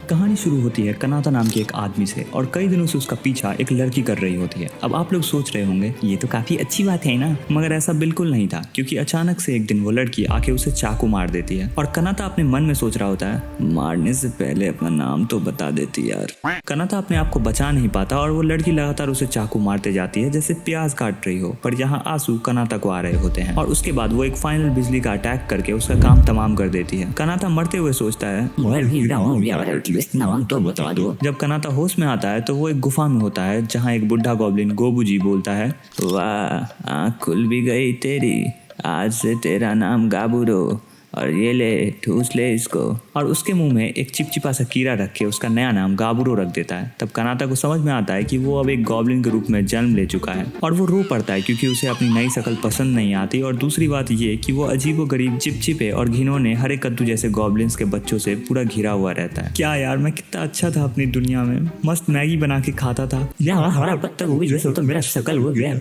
कहानी शुरू होती है कनाता नाम के एक आदमी से और कई दिनों से उसका पीछा एक लड़की कर रही होती है। अब आप लोग सोच रहे होंगे ये तो काफी अच्छी बात है ना, मगर ऐसा बिल्कुल नहीं था, क्योंकि अचानक से एक दिन वो लड़की आके उसे चाकू मार देती है और कनाता अपने मन में सोच रहा होता है मारने से पहले अपना नाम तो बता देती यार। कनाता अपने आप को बचा नहीं पाता और वो लड़की लगातार उसे चाकू मारते जाती है जैसे प्याज काट रही हो, पर यहाँ आंसू कनाता को आ रहे होते हैं और उसके बाद वो एक फाइनल बिजली का अटैक करके उसका काम तमाम कर देती है। कनाता मरते हुए सोचता है जब कनाता होश में आता है तो वो एक गुफा में होता है जहाँ एक बुढ़ा गॉब्लिन गोबूजी बोलता है, वाह आँख खुल भी गई तेरी, आज से तेरा नाम गाबूरो और ये ले ठूस ले इसको, और उसके मुंह में एक चिपचिपा सा कीड़ा रख के उसका नया नाम गाबूरो रख देता है। तब कनाता को समझ में आता है कि वो अब एक गॉब्लिन के रूप में जन्म ले चुका है और वो रो पड़ता है क्योंकि उसे अपनी नई शक्ल पसंद नहीं आती, और दूसरी बात ये कि वो अजीबोगरीब चिपचिपे और घिनौने हरे कद्दू जैसे गॉब्लिन्स के बच्चों से पूरा घिरा हुआ रहता है। क्या यार, मैं कितना अच्छा था अपनी दुनिया में, मस्त मैगी बना के खाता था।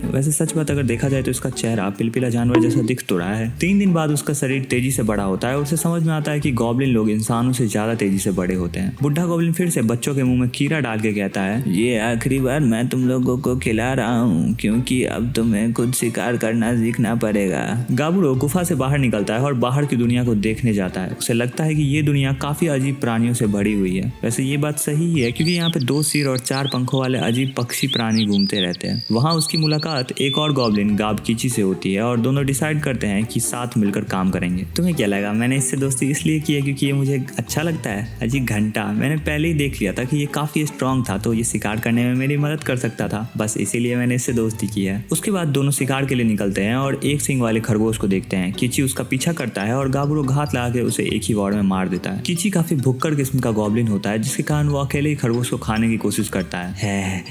वैसे सच बात अगर देखा जाए तो इसका चेहरा पिलपिला जानवर जैसा दिख तो रहा है। 3 दिन बाद उसका शरीर तेजी से बड़ा होता है और उसे समझ में आता है कि गॉब्लिन लोग इंसानों से ज्यादा तेजी से बड़े होते हैं। बुढ़ा गॉब्लिन फिर से बच्चों के मुंह में कीड़ा डाल के कहता है, ये आखिरी बार मैं तुम लोगों को खिला रहा हूँ क्योंकि अब तुम्हें खुद शिकार करना सीखना पड़ेगा। गाबूरो गुफा से बाहर निकलता है और बाहर की दुनिया को देखने जाता है। उसे लगता है कि ये दुनिया काफी अजीब प्राणियों से भरी हुई है। वैसे ये बात सही ही है क्योंकि यहाँ पे 2 सिर और 4 पंखों वाले अजीब पक्षी प्राणी घूमते रहते हैं। वहाँ उसकी मुलाकात एक और गॉब्लिन गाबकीची से होती है और दोनों डिसाइड करते हैं कि साथ मिलकर काम करेंगे। तुम्हें क्या लगा? मैंने इससे दोस्ती इसलिए की है क्योंकि ये मुझे अच्छा लगता है। अजी घंटा, मैंने पहले ही देख लिया था कि ये काफी स्ट्रांग था तो ये शिकार करने में मेरी मदद कर सकता था, बस इसीलिए मैंने इससे दोस्ती की है। उसके बाद दोनों शिकार के लिए निकलते हैं और एक सिंग वाले खरगोश को देखते हैं। किची उसका पीछा करता है और गाबूरो घात लगा के उसे एक ही वार में मार देता है। किची काफी भुक्कड़ किस्म का गॉब्लिन होता है जिसके कारण वो अकेले ही खरगोश को खाने की कोशिश करता है।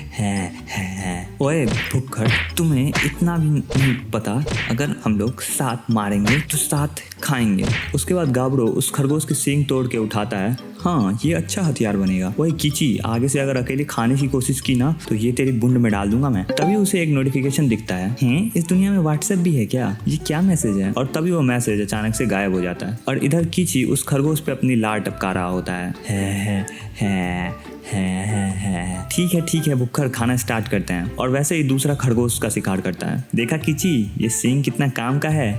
ओए भुक्कड़, तुम्हें इतना भी नहीं पता, अगर हम लोग साथ मारेंगे तो साथ खाएंगे। उसके बाद गाबूरो उस खरगोश की सींग तोड़ के उठाता है। हाँ, ये अच्छा हथियार बनेगा। वही किची, आगे से अगर अकेले खाने की कोशिश की ना तो ये तेरी बुंड में डाल दूंगा मैं। तभी उसे एक नोटिफिकेशन दिखता है, हैं इस दुनिया में व्हाट्सएप भी है क्या? ये क्या मैसेज है? और तभी वो मैसेज अचानक से गायब हो जाता है और इधर किची उस खरगोश पे अपनी लार टपका रहा होता है। ठीक है भुक्खड़, खाना स्टार्ट करते हैं। और वैसे ही दूसरा खरगोश का शिकार करता है। देखा किची, ये सींग कितना काम का है।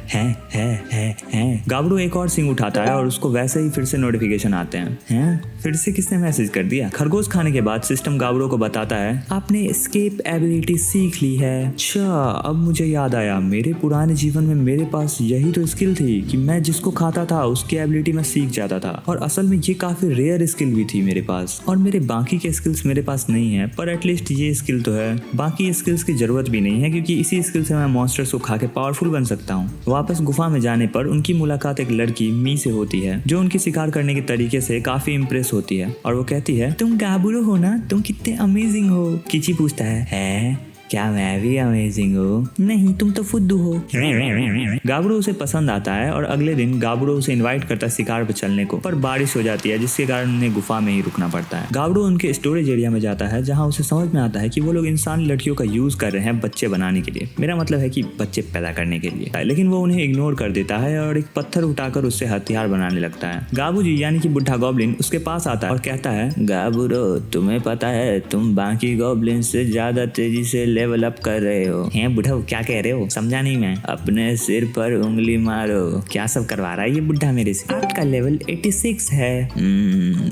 गाबूरो एक और सींग उठाता है और उसको वैसे ही फिर से नोटिफिकेशन आते हैं। फिर से किसने मैसेज कर दिया? खरगोश खाने के बाद सिस्टम गाबूरो को बताता है, आपने एस्केप एबिलिटी सीख ली है। अच्छा, अब मुझे याद आया, मेरे पुराने जीवन में मेरे पास यही तो स्किल थी कि मैं जिसको खाता था उसकी एबिलिटी में सीख जाता था, और असल में ये काफी रेयर स्किल भी थी मेरे पास, और मेरे बाकी के स्किल्स मेरे पास नहीं है, पर एटलीस्ट ये स्किल तो है। बाकी स्किल्स की जरूरत भी नहीं है क्योंकि इसी स्किल से मैं मॉन्स्टर्स को खा के पावरफुल बन सकता हूँ। वापस गुफा में जाने पर उनकी मुलाकात एक लड़की मी से होती है जो उनकी शिकार करने के तरीके से काफी इम्प्रेस होती है और वो कहती है, तुम गाबूरो हो ना, तुम कितने अमेजिंग हो। किची पूछता है क्या मैं भी अमेजिंग हूँ? नहीं, तुम तो फुद्दू हो। गाबूरो उसे पसंद आता है और अगले दिन गाबूरो उसे इनवाइट करता है शिकार पर चलने को, पर बारिश हो जाती है जिसके कारण उन्हें गुफा में ही रुकना पड़ता है। गाबूरो उनके स्टोरेज एरिया में जाता है जहाँ उसे समझ में आता है कि वो लोग इंसान लड़कियों का यूज कर रहे हैं बच्चे बनाने के लिए। मेरा मतलब है कि बच्चे पैदा करने के लिए, लेकिन वो उन्हें इग्नोर कर देता है और एक पत्थर उठाकर उससे हथियार बनाने लगता है। गाबूजी यानी कि बुढ़ा गॉब्लिन उसके पास आता है और कहता है, गाबूरो तुम्हें पता है तुम बाकी गॉब्लिन से ज्यादा तेजी से लेवल अप कर रहे हो। हैं बुढ़ा, क्या कह रहे हो? समझा नहीं मैं। अपने सिर पर उंगली मारो। क्या सब करवा रहा है ये बुढ़ा मेरे से? आपका लेवल 86 है।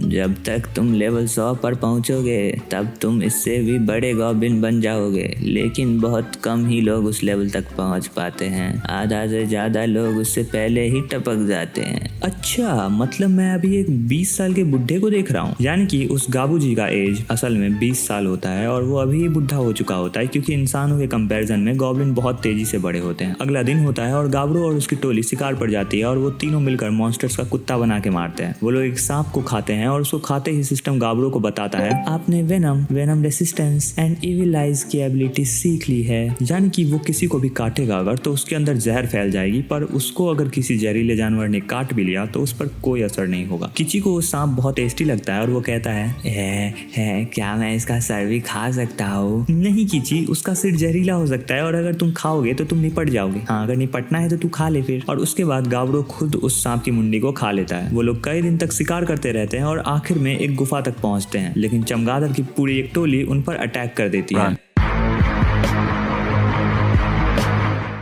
जब तक तुम लेवल 100 पर पहुंचोगे तब तुम इससे भी बड़े गॉब्लिन बन जाओगे, लेकिन बहुत कम ही लोग उस लेवल तक पहुंच पाते हैं। आधा से ज्यादा लोग उससे पहले ही टपक जाते हैं। अच्छा, मतलब मैं अभी एक 20 साल के बुढ़े को देख रहा हूँ। यानी कि उस गाबूजी का एज असल में 20 साल होता है और वो अभी बुढ़ा हो चुका होता है क्योंकि इंसानों के कंपैरिजन में गॉब्लिन बहुत तेजी से बड़े होते हैं। अगला दिन होता है और गाबूरो और उसकी टोली शिकार पर जाती है और वो तीनों मिलकर मॉन्स्टर्स का कुत्ता बना के मारते हैं। वो लोग एक सांप को खाते हैं और उसको खाते ही सिस्टम गाबूरो को बताता है, आपने venom resistance and evil eyes की एबिलिटी सीख ली है। यानी कि वो किसी को भी काटेगा अगर तो उसके अंदर जहर फैल जाएगी, पर उसको अगर किसी जहरीले जानवर ने काट भी लिया तो उस पर कोई असर नहीं होगा। किची को वो सांप बहुत टेस्टी लगता है और वो कहता है क्या मैं इसका सर भी खा सकता हूँ? नहीं किची, उसका सिर जहरीला हो सकता है और अगर तुम खाओगे तो तुम निपट जाओगे। हाँ, अगर निपटना है तो तू खा ले फिर। और उसके बाद गाब्रो खुद उस सांप की मुंडी को खा लेता है। वो लोग कई दिन तक शिकार करते रहते हैं और आखिर में एक गुफा तक पहुंचते हैं, लेकिन चमगादड़ की पूरी एक टोली उन पर अटैक कर देती है।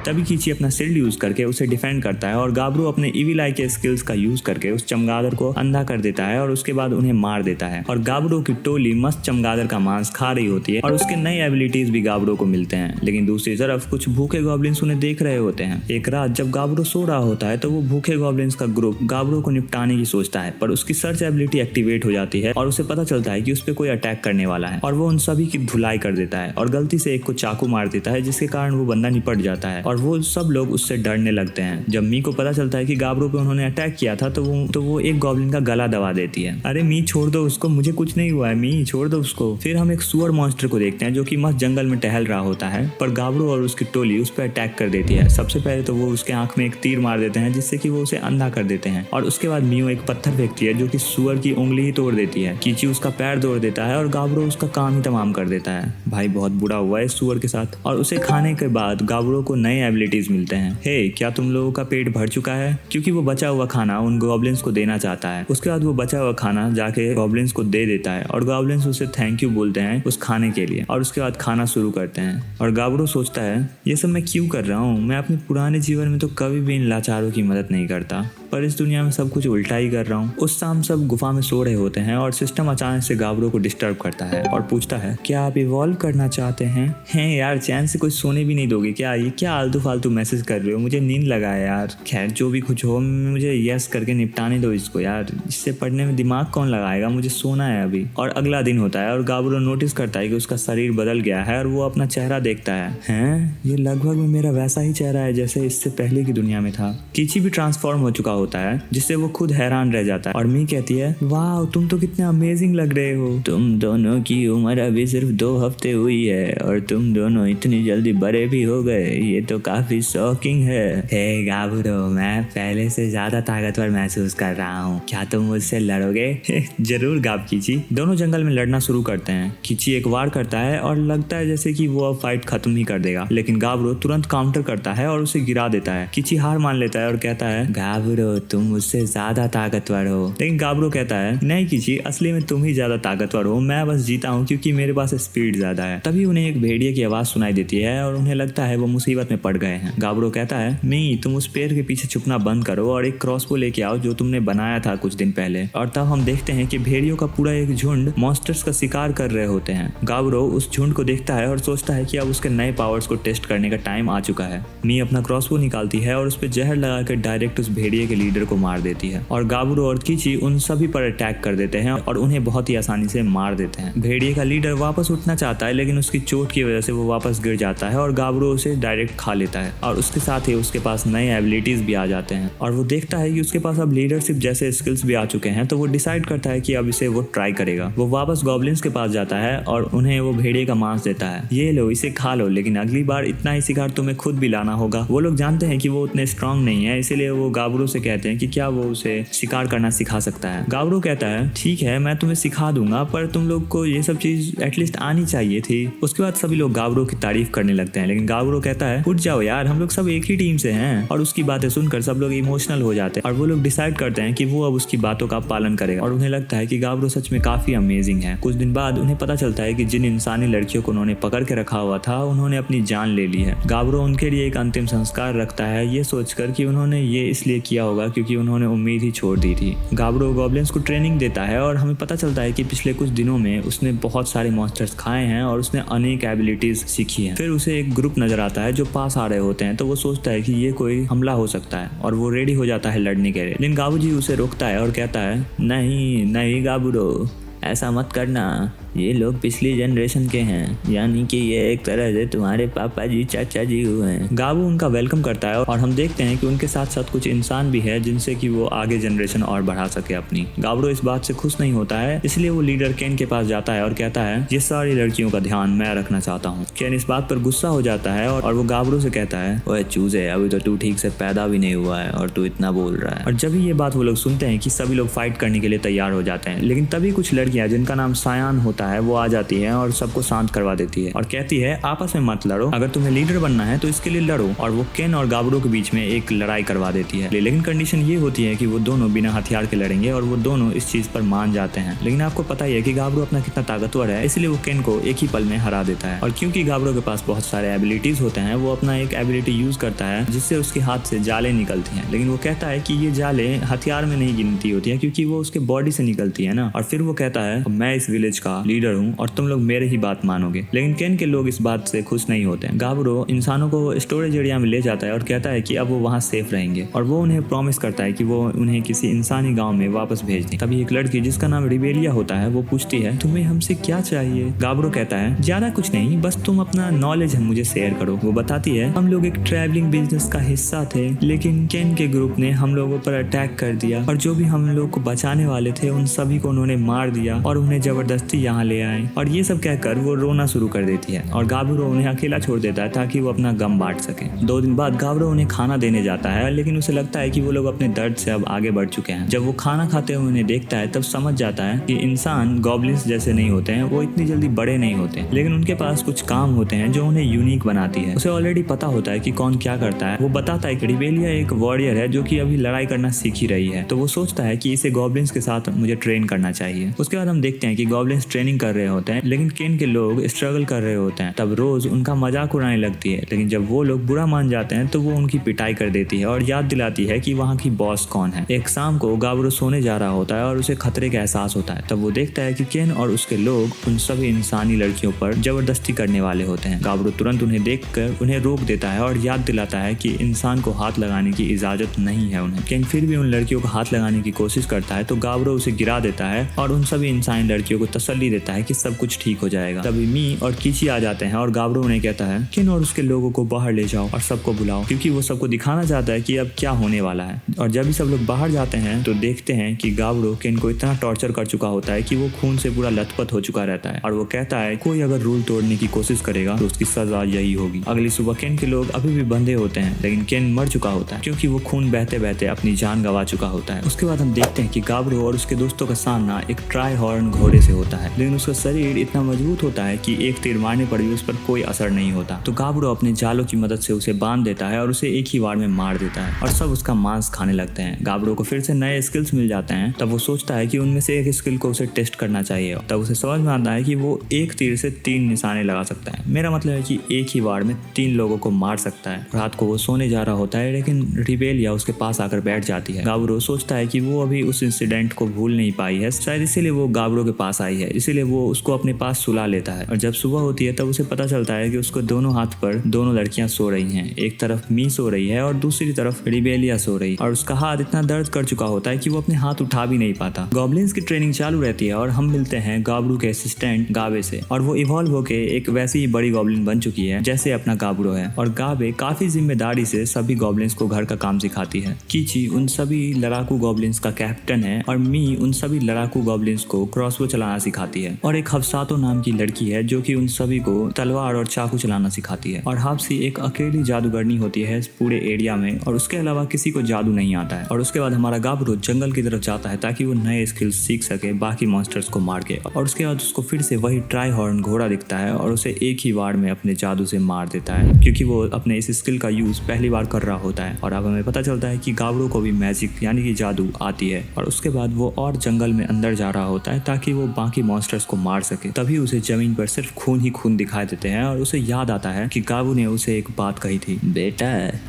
तभी कीची अपना शील्ड यूज करके उसे डिफेंड करता है और गाब्रो अपने इविल आई के स्किल्स का यूज करके उस चमगादड़ को अंधा कर देता है और उसके बाद उन्हें मार देता है। और गाब्रो की टोली मस्त चमगादड़ का मांस खा रही होती है और उसके नए एबिलिटीज भी गाब्रो को मिलते हैं। लेकिन दूसरी तरफ कुछ भूखे गॉब्लिन्स उन्हें देख रहे होते हैं। एक रात जब गाब्रो सो रहा होता है तो वो भूखे गॉब्लिन्स का ग्रुप गाब्रो को निपटाने की सोचता है, पर उसकी सर्च एबिलिटी एक्टिवेट हो जाती है और उसे पता चलता है कि उस पर कोई अटैक करने वाला है और वो उन सभी की धुलाई कर देता है और गलती से एक को चाकू मार देता है, जिसके कारण वो बंदा निपट जाता है और वो सब लोग उससे डरने लगते हैं। जब मी को पता चलता है कि गाब्रो पे उन्होंने अटैक किया था तो वो एक गॉब्लिन का गला दबा देती है। अरे मी छोड़ दो उसको, मुझे कुछ नहीं हुआ है, मी छोड़ दो उसको। फिर हम एक सुअर मॉन्स्टर को देखते हैं जो कि मस्त जंगल में टहल रहा होता है, पर गाब्रो और उसकी टोली उस पर अटैक कर देती है। सबसे पहले तो वो उसके आंख में एक तीर मार देते हैं जिससे कि वो उसे अंधा कर देते हैं और उसके बाद मियो एक पत्थर फेंकती है जो कि सुअर की उंगली ही तोड़ देती है। कीची उसका पैर तोड़ देता है और गाब्रो उसका काम ही तमाम कर देता है। भाई बहुत बुरा हुआ है सुअर के साथ। और उसे खाने के बाद गाब्रो को नए एबिलिटीज मिलते हैं। हे, क्या तुम लोगों का पेट भर चुका है? क्योंकि वो बचा हुआ खाना उन गॉब्लिन्स को देना चाहता है। उसके बाद वो बचा हुआ खाना जाके गॉब्लिन्स को दे देता है और गॉब्लिन्स उसे थैंक यू बोलते हैं उस खाने के लिए और उसके बाद खाना शुरू करते हैं। और गाब्रो सोचता है ये सब मैं क्यों कर रहा हूँ? मैं अपने पुराने जीवन में तो कभी भी इन लाचारों की मदद नहीं करता, पर इस दुनिया में सब कुछ उल्टा ही कर रहा हूँ। उस शाम सब गुफा में सो रहे होते हैं और सिस्टम अचानक से गाब्रो को डिस्टर्ब करता है और पूछता है क्या आप इवॉल्व करना चाहते हैं? हैं यार, चैन से कुछ सोने भी नहीं दोगे क्या? ये क्या आलतू फालतू मैसेज कर रहे हो? मुझे नींद लगा है यार। खैर जो भी कुछ हो, मुझे यस करके निपटाने दो इसको यार, इससे पढ़ने में दिमाग कौन लगाएगा, मुझे सोना है अभी। और अगला दिन होता है और गाब्रो नोटिस करता है कि उसका शरीर बदल गया है और वो अपना चेहरा देखता है। हैं, ये लगभग मेरा वैसा ही चेहरा है जैसे इससे पहले की दुनिया में था। कीची भी ट्रांसफॉर्म हो चुका होता है जिससे वो खुद हैरान रह जाता है और मी कहती है वाह तुम तो कितने अमेजिंग लग रहे हो। तुम दोनों की उम्र अभी सिर्फ 2 हफ्ते हुई है और तुम दोनों इतनी जल्दी बड़े भी हो गए, ये तो काफी शॉकिंग है। हे गाब्रो, मैं पहले से ज्यादा ताकतवर महसूस कर रहा हूँ, क्या तुम मुझसे लड़ोगे? जरूर गाब कीची। दोनों जंगल में लड़ना शुरू करते हैं। कीची एक वार करता है और लगता है जैसे कि वो अब फाइट खत्म ही कर देगा, लेकिन गाब्रो तुरंत काउंटर करता है और उसे गिरा देता है। कीची हार मान लेता है और कहता है गाब्रो तुम मुझसे ज्यादा ताकतवर हो। लेकिन गाब्रो कहता है नहीं कीची, असली में तुम ही ज्यादा ताकतवर हो, मैं बस जीता हूँ क्योंकि मेरे पास स्पीड ज्यादा है। तभी उन्हें एक भेड़िए की आवाज सुनाई देती है और उन्हें लगता है वो मुसीबत में पड़ गए हैं। गाब्रो कहता है मी, तुम उस पेड़ के पीछे छुपना बंद करो और एक क्रॉसबो लेके आओ जो तुमने बनाया था कुछ दिन पहले। और तब हम देखते हैं कि भेड़ियों का पूरा एक झुंड मॉन्स्टर्स का शिकार कर रहे होते हैं। गाब्रो उस झुंड को देखता है और सोचता है कि अब उसके नए पावर्स को टेस्ट करने का टाइम आ चुका है। मी अपना क्रॉसबो निकालती है और उस पर जहर लगाकर डायरेक्ट उस भेड़िए के लीडर को मार देती है और गाब्रो और कीची उन सभी पर अटैक कर देते हैं और उन्हें बहुत ही आसानी से मार देते हैं। भेड़िए का लीडर वापस उठना चाहता है लेकिन उसकी चोट की वजह से वो वापस गिर जाता है और गाब्रो उसे डायरेक्ट खा लेता है और उसके साथ ही उसके पास नए एबिलिटीज भी आ जाते हैं और वो देखता है कि उसके पास अब लीडरशिप जैसे स्किल्स भी आ चुके हैं, तो वो डिसाइड करता है कि अब इसे वो ट्राई करेगा। वो वापस गॉब्लिन्स के पास जाता है और उन्हें वो भेड़िए का मांस देता है, ये लो इसे खा लो, लेकिन अगली बार इतना ही शिकार तुम्हें खुद भी लाना होगा। वो लोग जानते हैं कि वो उतने स्ट्रांग नहीं है, इसीलिए वो गाब्रो से कहते हैं कि क्या वो उसे शिकार करना सिखा सकता है। गाब्रो कहता है ठीक है मैं तुम्हें सिखा दूंगा, पर तुम लोग को ये सब चीज एटलीस्ट आनी चाहिए थी। उसके बाद सभी लोग गाब्रो की तारीफ करने लगते हैं, लेकिन गाब्रो कहता है उठ जाओ यार, हम लोग सब एक ही टीम से हैं। और उसकी बातें सुनकर सब लोग इमोशनल हो जाते हैं और वो लोग डिसाइड करते हैं कि वो अब उसकी बातों का पालन करेगा और उन्हें लगता है कि गाब्रो सच में काफी अमेजिंग है। कुछ दिन बाद उन्हें पता चलता है कि जिन इंसानी लड़कियों को उन्होंने पकड़ के रखा हुआ था उन्होंने अपनी जान ले ली है। गाब्रो उनके लिए एक अंतिम संस्कार रखता है, ये सोचकर कि उन्होंने ये इसलिए किया होगा क्योंकि उन्होंने उम्मीद ही छोड़ दी थी। गाब्रो गॉब्लिन्स को ट्रेनिंग देता है और हमें पता चलता है कि पिछले कुछ दिनों में उसने बहुत सारे मॉन्स्टर्स खाए हैं और उसने अनेक एबिलिटीज सीखी हैं। फिर उसे एक ग्रुप नजर आता है जो पास आ रहे होते हैं, तो वो सोचता है कि ये कोई हमला हो सकता है और वो रेडी हो जाता है लड़ने के लिए। लेकिन गाबूजी उसे रोकता है और कहता है नहीं नहीं गाबूरो, ऐसा मत करना, ये लोग पिछली जनरेशन के हैं, यानी कि ये एक तरह से तुम्हारे पापा जी चाचा जी हुए हैं। गाबू उनका वेलकम करता है और हम देखते हैं कि उनके साथ साथ कुछ इंसान भी है जिनसे कि वो आगे जनरेशन और बढ़ा सके अपनी। गाब्रो इस बात से खुश नहीं होता है, इसलिए वो लीडर केन के पास जाता है और कहता है ये सारी लड़कियों का ध्यान मैं रखना चाहता हूँ। केन इस बात पर गुस्सा हो जाता है और वो गाब्रो से कहता है ओए चूजे, अभी तो तू ठीक से पैदा भी नहीं हुआ है और तू इतना बोल रहा है। और जब ये बात वो लोग सुनते हैं कि सभी लोग फाइट करने के लिए तैयार हो जाते हैं, लेकिन तभी कुछ लड़कियां लड़कियां जिनका नाम सायान होता है वो आ जाती है और सबको शांत करवा देती है और कहती है आपस में मत लड़ो, अगर तुम्हें लीडर बनना है तो इसके लिए लड़ो। और वो केन और गाबरो के बीच में एक लड़ाई करवा देती है, लेकिन कंडीशन ये होती है कि वो दोनों बिना हथियार के लड़ेंगे और वो दोनों इस चीज पर मान जाते हैं। लेकिन आपको पता ही है कि गाबरो अपना कितना ताकतवर है, इसलिए वो केन को एक ही पल में हरा देता है। और क्योंकि गाबरो के पास बहुत सारे एबिलिटीज होते हैं, वो अपना एक एबिलिटी यूज करता है जिससे उसके हाथ से जाले निकलती हैं। लेकिन वो कहता है कि ये जाले हथियार में नहीं गिनती होती है क्योंकि वो उसके बॉडी से निकलती है ना। और फिर वो कहता है मैं इस विलेज का लीडर हूँ और तुम लोग मेरे ही बात मानोगे। लेकिन केन के लोग इस बात से खुश नहीं होते। गाबरो इंसानों को स्टोरेज एरिया में ले जाता है और कहता है कि अब वो वहाँ सेफ रहेंगे और वो उन्हें प्रॉमिस करता है कि वो उन्हें किसी इंसानी गांव में वापस भेज दे। तभी एक लड़की जिसका नाम रिबेलिया होता है वो पूछती है तुम्हें हमसे क्या चाहिए। गाबरो कहता है ज्यादा कुछ नहीं, बस तुम अपना नॉलेज मुझे शेयर करो। वो बताती है हम लोग एक ट्रैवलिंग बिजनेस का हिस्सा थे, लेकिन केन के ग्रुप ने हम लोगों पर अटैक कर दिया और जो भी हम लोग को बचाने वाले थे उन सभी को उन्होंने मार दिया और उन्हें जबरदस्ती यहाँ ले आए। और ये सब कहकर वो रोना शुरू कर देती है और गाबरो उन्हें अकेला छोड़ देता है ताकि वो अपना गम बांट सके। 2 दिन बाद गाबरो उन्हें खाना देने जाता है, लेकिन उसे लगता है कि वो लोग अपने दर्द से अब आगे बढ़ चुके हैं। जब वो खाना खाते हुए उन्हें देखता है तब समझ जाता है कि इंसान गॉब्लिन्स जैसे नहीं होते हैं, वो इतनी जल्दी बड़े नहीं होते, लेकिन उनके पास कुछ काम होते हैं जो उन्हें यूनिक बनाती है। उसे ऑलरेडी पता होता है कि कौन क्या करता है। वो बताता है कि रिबेलिया एक वॉरियर है जो कि अभी लड़ाई करना सीख ही रही है, तो वो सोचता है कि इसे गॉब्लिन्स के साथ मुझे ट्रेन करना चाहिए। उसके बाद हम देखते हैं कि गॉब्लिन्स ट्रेनिंग कर रहे होते हैं, लेकिन केन के लोग स्ट्रगल कर रहे होते हैं। तब रोज उनका मजाक उड़ाने लगती है, लेकिन जब वो लोग बुरा मान जाते हैं तो वो उनकी पिटाई कर देती है और याद दिलाती है कि वहाँ की बॉस कौन है। एक शाम को गाबरो सोने जा रहा होता है और उसे खतरे का एहसास होता है। तब वो देखता है कि केन और उसके लोग उन सभी इंसानी लड़कियों पर जबरदस्ती करने वाले होते हैं। गाबरो तुरंत उन्हें देखकर उन्हें रोक देता है और याद दिलाता है कि इंसान को हाथ लगाने की इजाजत नहीं है उन्हें। केन फिर भी उन लड़कियों को हाथ लगाने की कोशिश करता है तो गाबरो उसे गिरा देता है और उन सभी इंसानी लड़कियों को तसल्ली देता है कि सब कुछ ठीक हो जाएगा। तभी मी और कीची आ जाते हैं और गाबरो उन्हें कहता है केन और उसके लोगों को बाहर ले जाओ और सबको बुलाओ, क्योंकि वो सबको दिखाना चाहता है कि अब क्या होने वाला है। और जब भी सब लोग बाहर जाते हैं तो देखते हैं कि गाबरो केन को इतना टॉर्चर कर चुका होता है कि वो खून से पूरा लथपथ हो चुका रहता है। और वो कहता है कोई अगर रूल तोड़ने की कोशिश करेगा तो उसकी सजा यही होगी। अगली सुबह केन के लोग अभी भी बंधे होते हैं, लेकिन केन मर चुका होता है क्योंकि वो खून बहते बहते अपनी जान गंवा चुका होता है। उसके बाद हम देखते हैं कि गाबरो और उसके दोस्तों का सामना एक ट्राई हॉर्न घोड़े से होता है, लेकिन उसका शरीर इतना मजबूत होता है कि एक तीर मारने पर भी उस पर कोई असर नहीं होता। तो गाबरो अपने जालों की मदद से उसे बांध देता है और उसे एक ही वार में मार देता है और सब उसका मांस खाने लगते हैं। गाबरो को फिर से नए स्किल्स मिल जाते हैं। तब वो सोचता है कि उनमें से एक स्किल को उसे टेस्ट करना चाहिए। तब उसे समझ में आता है कि वो एक तीर से 3 निशाने लगा सकता है। मेरा मतलब है कि एक ही वार में 3 लोगों को मार सकता है। रात को वो सोने जा रहा होता है, लेकिन रिबेलिया उसके पास आकर बैठ जाती है। गाबरो सोचता है कि वो अभी उस इंसिडेंट को भूल नहीं पाई है, शायद इसीलिए वो गाबरो के पास आई है, इसीलिए वो उसको अपने पास सुला लेता है। और जब सुबह होती है तब उसे पता चलता है कि उसको दोनों हाथ पर दोनों लड़कियां सो रही हैं। एक तरफ मी सो रही है और दूसरी तरफ रिबेलिया सो रही, और उसका हाथ इतना दर्द कर चुका होता है कि वो अपने हाथ उठा भी नहीं पाता। गॉब्लिन्स की ट्रेनिंग चालू रहती है और हम मिलते हैं गाबरो के असिस्टेंट गाबे से, और वो इवॉल्व होके एक वैसी ही बड़ी गॉब्लिन बन चुकी है जैसे अपना गाबरो है। और गाबे काफी जिम्मेदारी से सभी गॉब्लिन्स को घर का काम सिखाती है। कीची उन सभी लड़ाकू गॉब्लिन्स का कैप्टन है और मी उन सभी लड़ाकू गॉब्लिन्स को क्रॉसबो चलाना सिखाती है। और एक हफ्सातो नाम की लड़की है जो कि उन सभी को तलवार और चाकू चलाना सिखाती है। और हाफसी एक अकेली जादूगरनी होती है इस पूरे एरिया में, और उसके अलावा किसी को जादू नहीं आता है। और उसके बाद हमारा गाबरो जंगल की तरफ जाता है ताकि वो नए स्किल्स सीख सके बाकी मॉन्स्टर्स को मार के। और उसके बाद उसको फिर से वही ट्राई हॉर्न घोड़ा दिखता है और उसे एक ही वार में अपने जादू से मार देता है, क्योंकि वो अपने इस स्किल का यूज पहली बार कर रहा होता है। और अब हमें पता चलता है कि गाबरो को भी मैजिक यानी कि जादू आती है। और उसके बाद वो और जंगल में अंदर जा रहा होता है ताकि वो बाकी मॉन्स्टर्स को मार सके। तभी उसे जमीन पर सिर्फ खून ही खून दिखाई देते हैं और उसे याद आता है कि गाबू ने उसे एक बात कही थी, बेटा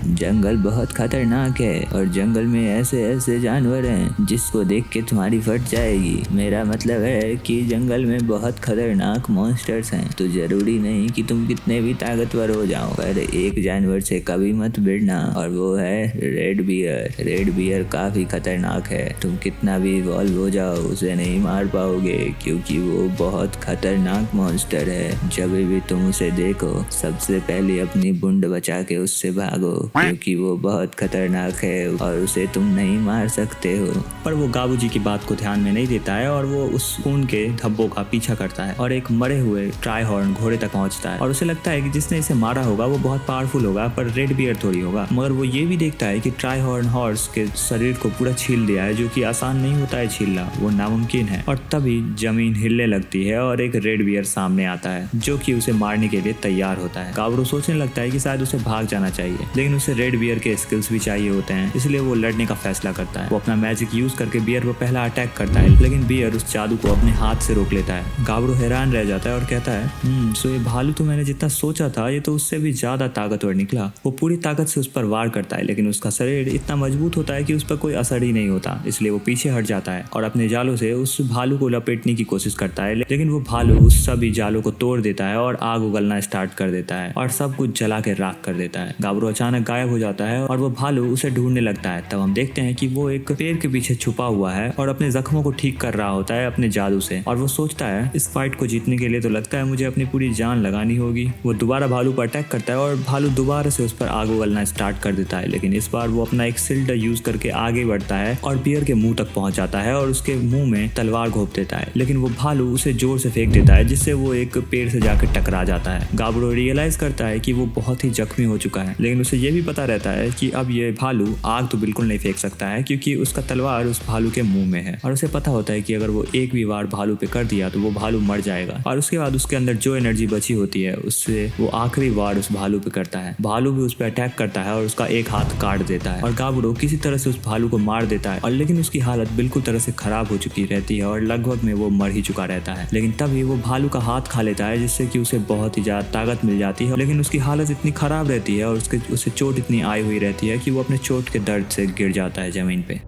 जंगल बहुत खतरनाक है और जंगल में ऐसे ऐसे जानवर हैं जिसको देख के तुम्हारी फट जाएगी। मेरा मतलब है कि जंगल में बहुत खतरनाक मॉन्स्टर्स हैं, तो जरूरी नहीं कि तुम कितने भी ताकतवर हो जाओ, पर एक जानवर से कभी मत भिड़ना, और वो है रेड बियर। रेड बियर काफी खतरनाक है, तुम कितना भी इवॉल्व हो जाओ उसे नहीं मार पाओगे क्योंकि वो बहुत खतरनाक मॉन्स्टर है। जब भी तुम उसे देखो सबसे पहले अपनी बूंद बचा के उससे भागो क्योंकि वो बहुत खतरनाक है और उसे तुम नहीं मार सकते हो। पर वो गाबू जी की बात को ध्यान में नहीं देता है और वो उस खून के धब्बों का पीछा करता है और एक मरे हुए ट्राई हॉर्न घोड़े तक पहुंचता है। और उसे लगता है कि जिसने इसे मारा होगा वो बहुत पावरफुल होगा, पर रेड बियर थोड़ी होगा। मगर वो ये भी देखता है कि ट्राई हॉर्न हॉर्स के शरीर को पूरा छील दिया है, जो कि आसान नहीं होता है छीलना, वो नामुमकिन है। और तभी जमीन हिलने लगती है और एक रेड बियर सामने आता है जो कि उसे मारने के लिए तैयार होता है। गाब्रो सोचने लगता है कि शायद उसे भाग जाना चाहिए, लेकिन उसे रेड बियर के स्किल्स भी चाहिए होते हैं, इसलिए वो लड़ने का फैसला करता है। वो अपना मैजिक यूज करके बियर पर पहला अटैक करता है, लेकिन बियर उस जादू को अपने हाथ से रोक लेता है। गाब्रो हैरान रह जाता है और कहता है सो ये भालू तो मैंने जितना सोचा था ये तो उससे भी ज्यादा ताकतवर निकला। वो पूरी ताकत से उस पर वार करता है, लेकिन उसका शरीर इतना मजबूत होता है कि उस पर कोई असर ही नहीं होता, इसलिए वो पीछे हट जाता है और अपने जालों से उस भालू को लपेटने की कोशिश करता है, लेकिन वो भालू उस सभी जालों को तोड़ देता है और आग उगलना स्टार्ट कर देता है और सब कुछ जला के राख कर देता है। गाब्रो अचानक गायब हो जाता है और वो भालू उसे ढूंढने लगता है। तब हम देखते हैं कि वो एक पेड़ के पीछे छुपा हुआ है और अपने जख्मों को ठीक कर रहा होता है अपने जादू से, और वो सोचता है इस फाइट को जीतने के लिए तो लगता है मुझे अपनी पूरी जान लगानी होगी। वो दोबारा भालू पर अटैक करता है और भालू दोबारा से उस पर आग उगलना स्टार्ट कर देता है, लेकिन इस बार वो अपना एक सिल्ड यूज करके आगे बढ़ता है और बियर के मुंह तक पहुंच जाता है और उसके मुंह में तलवार घोंप देता है, लेकिन वो भालू उसे जोर से फेंक देता है जिससे वो एक पेड़ से जाकर टकरा जाता है। गाब्रो रियलाइज करता है कि वो बहुत ही जख्मी हो चुका है, लेकिन उसे ये भी पता रहता है कि अब ये भालू आग तो बिल्कुल नहीं फेंक सकता है क्योंकि उसका तलवार उस भालू के मुंह में है, और उसे पता होता है कि अगर वो एक भी वार भालू पे कर दिया तो वो भालू मर जाएगा, और उसके बाद उसके अंदर जो एनर्जी बची होती है उससे वो आखिरी वार उस भालू पे करता है। भालू भी उस पर अटैक करता है और उसका एक हाथ काट देता है और गाब्रो किसी तरह से उस भालू को मार देता है, और लेकिन उसकी हालत बिल्कुल तरह से खराब हो चुकी रहती है और लगभग में वो मर ही चुका रहता है। लेकिन तभी वो भालू का हाथ खा लेता है जिससे कि उसे बहुत ही ज्यादा ताकत मिल जाती है, लेकिन उसकी हालत इतनी खराब रहती है और उसे चोट इतनी आई हुई रहती है कि वो अपने चोट के दर्द से गिर जाता है जमीन पे।